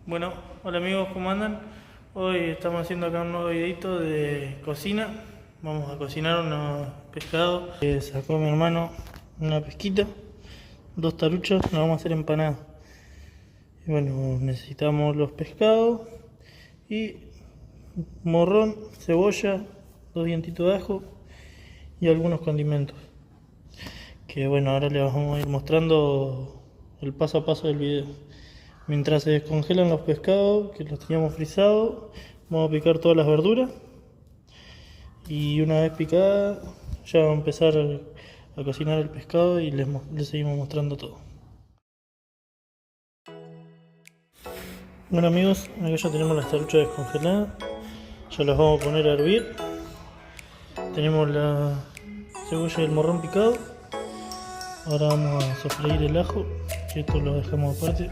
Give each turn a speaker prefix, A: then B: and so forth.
A: Bueno, hola amigos, ¿cómo andan? Hoy estamos haciendo acá un nuevo videito de cocina. Vamos a cocinar unos pescados. Sacó mi hermano una pesquita, dos taruchas, nos vamos a hacer empanadas. Y bueno, necesitamos los pescados y morrón, cebolla, dos dientitos de ajo y algunos condimentos. Que bueno, ahora les vamos a ir mostrando el paso a paso del video. Mientras se descongelan los pescados, que los teníamos frisados, vamos a picar todas las verduras. Y una vez picada, ya vamos a empezar a cocinar el pescado y les seguimos mostrando todo. Bueno amigos, acá ya tenemos las taruchas descongeladas. Ya las vamos a poner a hervir. Tenemos la cebolla y el morrón picado. Ahora vamos a sofreír el ajo, que esto lo dejamos aparte.